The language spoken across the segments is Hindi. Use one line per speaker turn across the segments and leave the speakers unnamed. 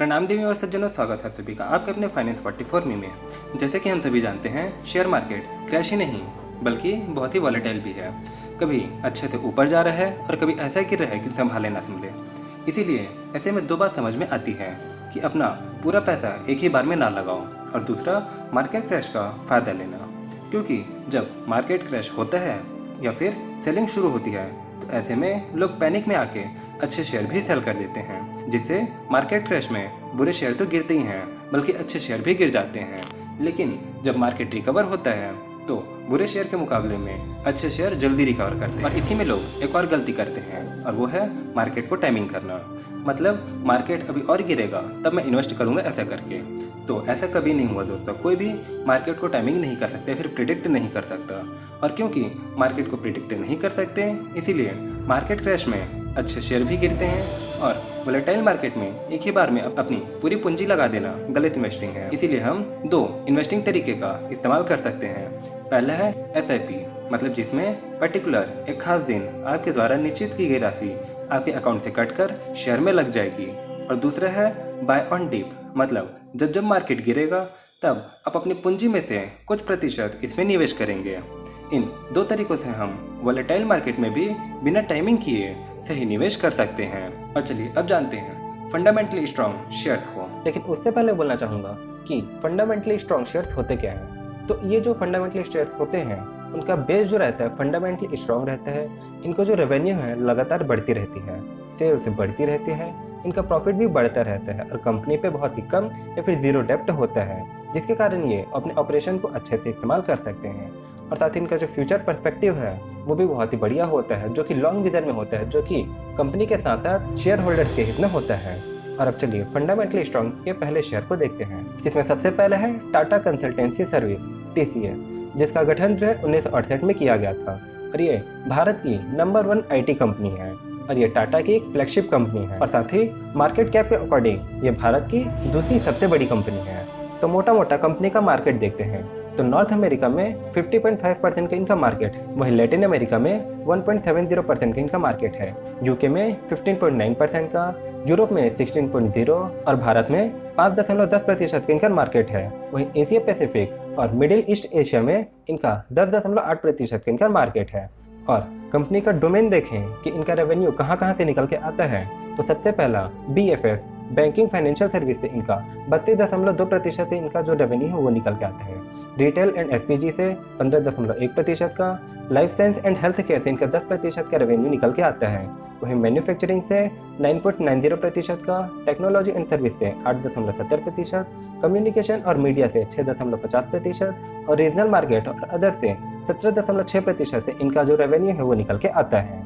प्रणाम देवी और सज्जनों, स्वागत है सभी का आपके अपने फाइनेंस 44 में। जैसे कि हम सभी जानते हैं, शेयर मार्केट क्रैश ही नहीं बल्कि बहुत ही वॉलेटाइल भी है। कभी अच्छे से ऊपर जा रहा है और कभी ऐसा गिर रहा है कि संभाले ना संभले। इसीलिए ऐसे में दो बात समझ में आती है कि अपना पूरा पैसा एक ही बार में ना लगाओ और दूसरा मार्केट क्रैश का फ़ायदा लेना। क्योंकि जब मार्केट क्रैश होता है या फिर सेलिंग शुरू होती है तो ऐसे में लोग पैनिक में आके अच्छे शेयर भी सेल कर देते हैं, जिससे मार्केट क्रैश में बुरे शेयर तो गिरते ही हैं बल्कि अच्छे शेयर भी गिर जाते हैं। लेकिन जब मार्केट रिकवर होता है तो बुरे शेयर के मुकाबले में अच्छे शेयर जल्दी रिकवर करते हैं। और इसी में लोग एक और गलती करते हैं और वो है मार्केट को टाइमिंग करना। मतलब मार्केट अभी और गिरेगा तब मैं इन्वेस्ट करूंगा ऐसा करके। तो ऐसा कभी नहीं हुआ दोस्तों। कोई भी मार्केट को टाइमिंग नहीं कर सकते, फिर प्रिडिक्ट नहीं कर सकता। और क्योंकि मार्केट को प्रिडिक्ट नहीं कर सकते इसीलिए मार्केट क्रैश में अच्छे शेयर भी गिरते हैं और वोलेटाइल मार्केट में एक ही बार में अपनी पूरी पूंजी लगा देना गलत इन्वेस्टिंग है। इसीलिए हम दो इन्वेस्टिंग तरीके का इस्तेमाल कर सकते हैं। पहला है SIP, मतलब जिसमें पर्टिकुलर एक खास दिन आपके द्वारा निश्चित की गई राशि आपके अकाउंट से कटकर शेयर में लग जाएगी। और दूसरा है बाय ऑन डिप, मतलब जब जब मार्केट गिरेगा तब आप अपनी पूंजी में से कुछ प्रतिशत इसमें निवेश करेंगे। इन दो तरीकों से हम वोलेटाइल मार्केट में भी बिना टाइमिंग किए सही निवेश कर सकते हैं। और चलिए अब जानते हैं फंडामेंटली स्ट्रॉन्ग शेयर्स को।
लेकिन उससे पहले बोलना चाहूँगा कि फंडामेंटली स्ट्रॉन्ग शेयर्स होते क्या हैं। तो ये जो फंडामेंटली शेयर्स होते हैं उनका बेस जो रहता है फंडामेंटली स्ट्रॉन्ग रहता है। इनको जो रेवेन्यू है लगातार बढ़ती रहती है, सेल्स बढ़ती रहती है, इनका प्रॉफिट भी बढ़ता रहता है और कंपनी पे बहुत ही कम या फिर जीरो डेब्ट होता है, जिसके कारण ये अपने ऑपरेशन को अच्छे से इस्तेमाल कर सकते हैं। और साथ ही इनका जो फ्यूचर पर्सपेक्टिव है वो भी बहुत ही बढ़िया होता है, जो कि लॉन्ग विजन में होता है, जो कि कंपनी के साथ साथ शेयर होल्डर्स के हित में होता है। और अब चलिए फंडामेंटली स्ट्रॉन्ग के पहले शेयर को देखते हैं, जिसमें सबसे पहले है टाटा कंसल्टेंसी सर्विस TCS, जिसका गठन जो है 1968 में किया गया था। और ये भारत की नंबर 1 IT कंपनी है और ये टाटा की एक फ्लैगशिप कंपनी है। और साथ ही मार्केट कैप के अकॉर्डिंग ये भारत की दूसरी सबसे बड़ी कंपनी है। तो मोटा मोटा कंपनी का मार्केट देखते हैं तो नॉर्थ अमेरिका में 50.5% का इनका मार्केट, वहीं लैटिन अमेरिका में 1.70% का इनका मार्केट है, यूके में 15.9% का, यूरोप में 16.0 और भारत में 5.10% का इनका मार्केट है। वहीं एशिया पैसिफिक और मिडिल ईस्ट एशिया में इनका 10.8% का इनका मार्केट है। और कंपनी का डोमेन देखें कि इनका रेवेन्यू कहाँ कहाँ से निकल के आता है तो सबसे पहला BFS बैंकिंग फाइनेंशियल सर्विस से इनका 32.2% से इनका जो रेवेन्यू है वो निकल के आता है। रिटेल एंड SPG से 15.1% का, life science and health care से इनका 10% का रेवेन्यू निकल के आता है। वहीं मैन्युफैक्चरिंग से 9.90% का, टेक्नोलॉजी एंड सर्विस से 8.70%, कम्युनिकेशन और मीडिया से 6.50% और रीजनल मार्केट और अदर से 17.6% से इनका जो रेवेन्यू है वो निकल के आता है।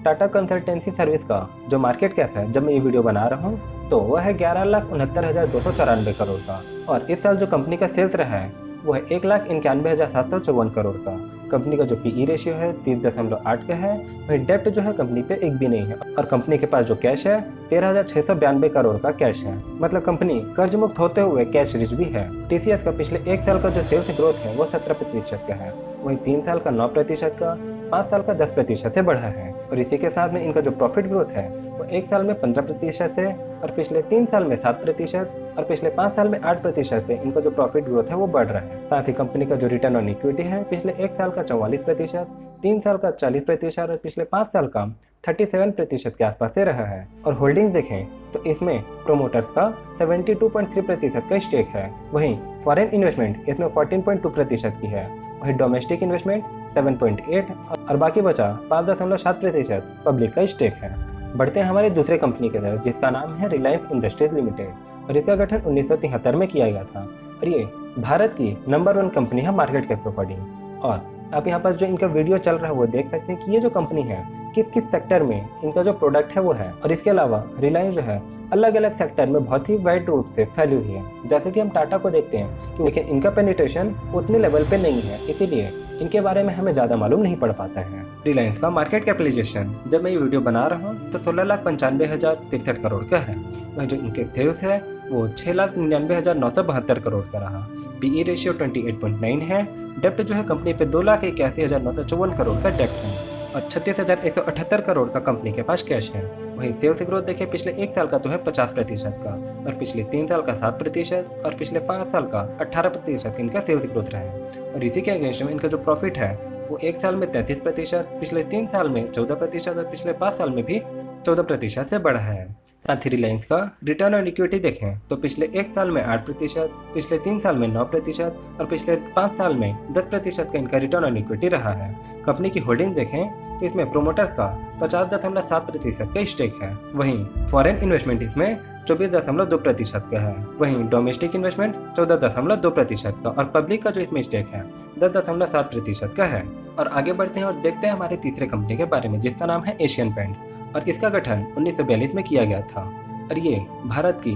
टाटा कंसल्टेंसी सर्विस का जो मार्केट कैप है जब मैं ये वीडियो बना रहा हूँ तो वह है 11,69,294 करोड़ का। और इस साल जो कंपनी का सेल्स रहा है वो है 1,91,754 करोड़ का। कंपनी का जो PE रेशियो है 30.8 का है। वही डेप्ट जो है कंपनी पे एक भी नहीं है और कंपनी के पास जो कैश है 13,692 करोड़ का कैश है। मतलब कंपनी कर्ज मुक्त होते हुए कैश रिच भी है। TCS का पिछले एक साल का जो सेल्स ग्रोथ है वो 17% का है, वही 3 साल का 9% का, 5 साल का 10% से बढ़ा है। और इसी के साथ में इनका जो प्रॉफिट ग्रोथ है वो 1 साल में 15% से और पिछले 3 साल में 7% और पिछले 5 साल में 8% से इनका जो प्रॉफिट ग्रोथ है वो बढ़ रहा है। साथ ही कंपनी का जो रिटर्न ऑन इक्विटी है पिछले 1 साल का 44%, 3 साल का 40% और पिछले 5 साल का 37% के आसपास से रहा है। और होल्डिंग्स देखें तो इसमें प्रोमोटर्स का 72.3% का स्टेक है। वहीं फॉरेन इन्वेस्टमेंट इसमें 14.2% की है, वहीं डोमेस्टिक इन्वेस्टमेंट 7.8 और बाकी बचा 5.7% पब्लिक का स्टेक है। बढ़ते हैं हमारे दूसरे कंपनी की तरफ, जिसका नाम है रिलायंस इंडस्ट्रीज लिमिटेड और इसका गठन 1973 में किया गया था। और ये भारत की नंबर 1 कंपनी है मार्केट कैप के अकॉर्डिंग। और आप यहाँ पर जो इनका वीडियो चल रहा है वो देख सकते हैं कि ये जो कंपनी है किस किस सेक्टर में इनका जो प्रोडक्ट है वो है। और इसके अलावा रिलायंस जो है अलग अलग सेक्टर में बहुत ही वाइड रूप से फैली हुई है। जैसे कि हम टाटा को देखते हैं कि लेकिन इनका पेनिट्रेशन उतने लेवल पे नहीं है, इसीलिए इनके बारे में हमें ज़्यादा मालूम नहीं पड़ पाता है। रिलायंस का मार्केट कैपिटलाइजेशन जब मैं ये वीडियो बना रहा हूँ तो 16,95,063 करोड़ का है। वहीं जो इनके सेल्स है वो 6,99,972 करोड़ का रहा। PE रेशियो 28.9 है। डेप्ट जो है कंपनी पे 2,81,954 करोड़ का डेप्ट है। और 36,178 करोड़ का कंपनी के पास कैश है। वहीं सेल्स ग्रोथ देखें पिछले 1 साल का तो है 50% का, और पिछले 3 साल का 7% और पिछले 5 साल का 18% इनका सेल्स ग्रोथ रहा है। और इसी के अगेंस्ट में इनका जो प्रॉफिट है वो 1 साल में 33%, पिछले 3 साल में 14% और पिछले 5 साल में भी 14% से बढ़ा है। साथ ही रिलायंस का रिटर्न ऑन इक्विटी देखें तो पिछले 1 साल में 8%, पिछले 3 साल में 9% और पिछले 5 साल में 10% का इनका रिटर्न ऑन इक्विटी रहा है। कंपनी की होल्डिंग देखें तो इसमें प्रोमोटर्स का 50.7% का स्टेक है। वहीं फॉरेन इन्वेस्टमेंट इसमें 24.2% का है। वहीं डोमेस्टिक इन्वेस्टमेंट 14.2% का, और पब्लिक का जो इसमें स्टेक है 10.7% का है। और आगे बढ़ते हैं और देखते हैं हमारे तीसरे कंपनी के बारे में, जिसका नाम है एशियन पेंट्स, और इसका गठन 1942 में किया गया था और ये भारत की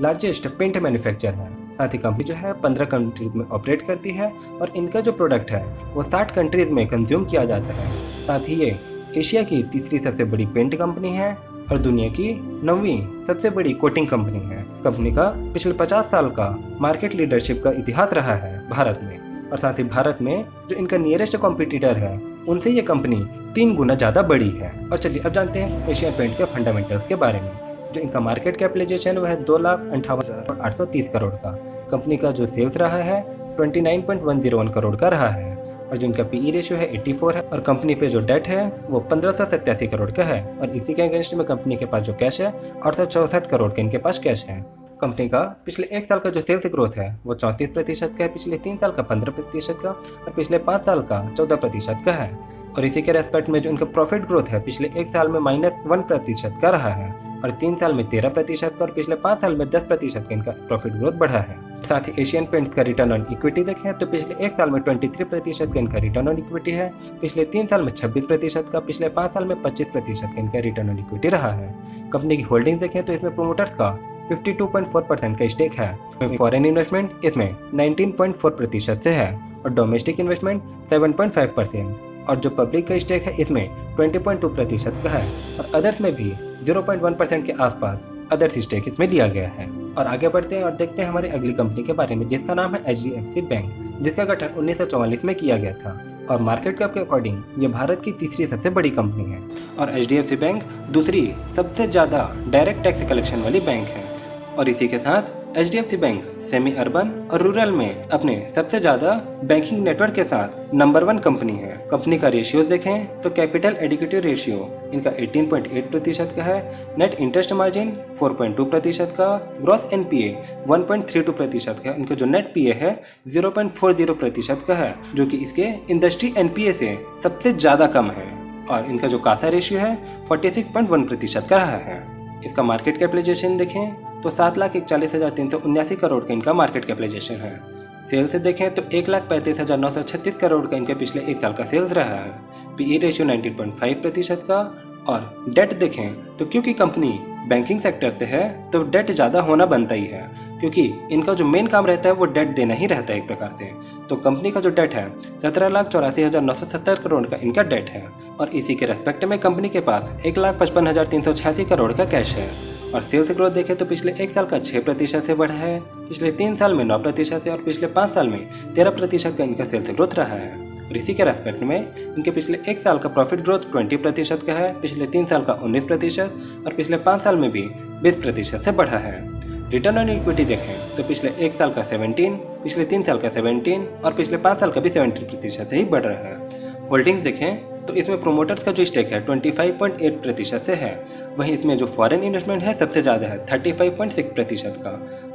लार्जेस्ट पेंट मैन्युफैक्चर है। साथ ही कंपनी जो है 15 कंट्रीज में ऑपरेट करती है और इनका जो प्रोडक्ट है वो 60 कंट्रीज में कंज्यूम किया जाता है। साथ ही ये एशिया की तीसरी सबसे बड़ी पेंट कंपनी है और दुनिया की 9वीं सबसे बड़ी कोटिंग कंपनी है। कंपनी का पिछले 50 साल का मार्केट लीडरशिप का इतिहास रहा है भारत में, और साथ ही भारत में जो इनका नियरेस्ट कॉम्पिटिटर है उनसे ये कंपनी 3 गुना ज़्यादा बड़ी है। और चलिए अब जानते हैं एशियन पेंट्स के फंडामेंटल्स के बारे में। जो इनका मार्केट कैपिटलाइजेशन वह है 2,58,830 करोड़ का। कंपनी का जो सेल्स रहा है 29.101 करोड़ का रहा है, और जो इनका पीई रेशियो है 84 है, और कंपनी पे जो डेट है वो 1587 करोड़ का है। और इसी के अगेंस्ट में कंपनी के पास जो कैश है 864 करोड़ का इनके पास कैश है। कंपनी का पिछले 1 साल का जो सेल्स ग्रोथ है वो 34% का है, पिछले 3 साल का 15% का, और पिछले 5 साल का 14% का है। और इसी के रेस्पेक्ट में जो इनका प्रॉफिट ग्रोथ है पिछले 1 साल में -1% का रहा है, और 3 साल में 13% का, और पिछले 5 साल में 10% का इनका प्रॉफिट ग्रोथ बढ़ा है। साथ ही एशियन पेंट्स का रिटर्न ऑन इक्विटी देखें तो पिछले 1 साल में 23% का इनका रिटर्न ऑन इक्विटी है, पिछले 3 साल में 26% का, पिछले 5 साल में 25% का इनका रिटर्न ऑन इक्विटी रहा है। कंपनी की होल्डिंग देखें तो इसमें प्रोमोटर्स का 52.4% का स्टेक है। फॉरेन इन्वेस्टमेंट इसमें 19.4% से है, और डोमेस्टिक इन्वेस्टमेंट 7.5%, और जो पब्लिक का स्टेक है इसमें 20.2% का है, और अदर्स में भी 0.1% के आसपास अदर्स स्टेक इसमें लिया गया है। और आगे बढ़ते हैं और देखते हैं हमारी अगली कंपनी के बारे में, जिसका नाम है HDFC बैंक, जिसका गठन 1944 में किया गया था, और मार्केट कैप के अकॉर्डिंग ये भारत की तीसरी सबसे बड़ी कंपनी है।
और HDFC बैंक दूसरी सबसे ज़्यादा डायरेक्ट टैक्स कलेक्शन वाली बैंक है। और इसी के साथ HDFC बैंक सेमी अर्बन और रूरल में अपने सबसे ज़्यादा बैंकिंग नेटवर्क के साथ नंबर 1 कंपनी है। कंपनी का रेशियोज देखें तो कैपिटल एडिक्विटी रेशियो इनका 18.8% का है, नेट इंटरेस्ट मार्जिन 4.2% का, ग्रॉस NPA 1.32% का, इनका जो नेट PA है 0.40% का है, जो कि इसके इंडस्ट्री NPA से सबसे ज़्यादा कम है। और इनका जो कासा रेशियो है 46.1% का रहा है। इसका मार्केट कैपिटलाइजेशन देखें तो 7,41,379 करोड़ का इनका मार्केट कैपिटलाइजेशन है। सेल्स से देखें तो 1,35,936 करोड़ का इनके पिछले 1 साल का सेल्स रहा है। पीई रेशियो 19.5% का। और डेट देखें तो क्योंकि कंपनी बैंकिंग सेक्टर से है तो डेट ज़्यादा होना बनता ही है, क्योंकि इनका जो मेन काम रहता है वो डेट देना ही रहता है एक प्रकार से। तो कंपनी का जो डेट है 17,84,970 करोड़ का इनका डेट है, और इसी के रेस्पेक्ट में कंपनी के पास 1,55,386 करोड़ का कैश है। और सेल्स ग्रोथ देखें तो पिछले 1 साल का 6% से बढ़ा है, पिछले 3 साल में 9% से, और पिछले 5 साल में 13% का इनका सेल्स ग्रोथ रहा है। और इसी के रेस्पेक्ट में इनके पिछले 1 साल का प्रॉफिट ग्रोथ 20% का है, पिछले 3 साल का 19% और पिछले 5 साल में भी 20% से बढ़ा है। रिटर्न ऑन इक्विटी देखें तो पिछले 1 साल का 17, पिछले 3 साल का 17 और पिछले 5 साल का भी 17% से ही बढ़ रहा है। होल्डिंग्स देखें तो इसमें प्रोमोटर्स का जो स्टेक है 25.8% से है, वहीं इसमें जो फॉरेन इन्वेस्टमेंट है सबसे ज़्यादा है 35.6% का,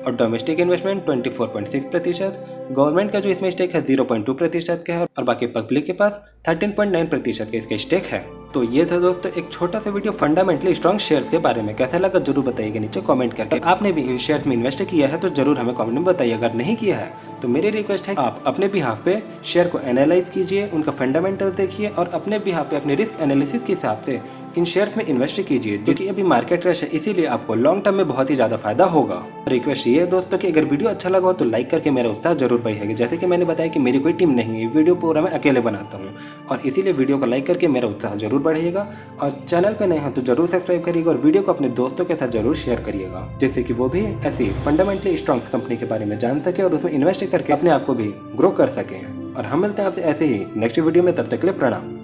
और डोमेस्टिक इन्वेस्टमेंट 24.6%, गवर्नमेंट का जो इसमें स्टेक है 0.2% का है, और बाकी पब्लिक के पास 13.9% का इसका स्टेक है। तो ये था दोस्तों एक छोटा सा वीडियो फंडामेंटली स्ट्रॉन्ग शेयर्स के बारे में। कैसा लगा जरूर बताइएगा नीचे कमेंट करके। आपने भी इन शेयर्स में इन्वेस्ट किया है तो जरूर हमें कमेंट में बताइए। अगर नहीं किया है तो मेरी रिक्वेस्ट है आप अपने बिहाफ पे शेयर को एनालाइज कीजिए, उनका फंडामेंटल देखिए, और अपने बिहाफ पे अपने रिस्क एनालिसिस के हिसाब से इन शेयर्स में इन्वेस्ट कीजिए, जो कि अभी मार्केट रश है, इसीलिए आपको लॉन्ग टर्म में बहुत ही ज़्यादा फायदा होगा। रिक्वेस्ट ये है दोस्तों कि अगर वीडियो अच्छा लगा हो तो लाइक करके मेरा उत्साह जरूर बढ़ेगा। जैसे कि मैंने बताया कि मेरी कोई टीम नहीं है, वीडियो पूरा मैं अकेले बनाता हूँ, और इसीलिए वीडियो को लाइक करके मेरा उत्साह जरूर बढ़ेगा। और चैनल पे नए हो तो जरूर सब्सक्राइब करिएगा, और वीडियो को अपने दोस्तों के साथ जरूर शेयर करिएगा, जिससे कि वो भी ऐसी फंडामेंटली स्ट्रॉन्ग कंपनी के बारे में जान सके और उसमें इन्वेस्ट करके अपने आप को भी ग्रो कर सके। और हम मिलते हैं आपसे ऐसे ही नेक्स्ट वीडियो में, तब तक के लिए प्रणाम।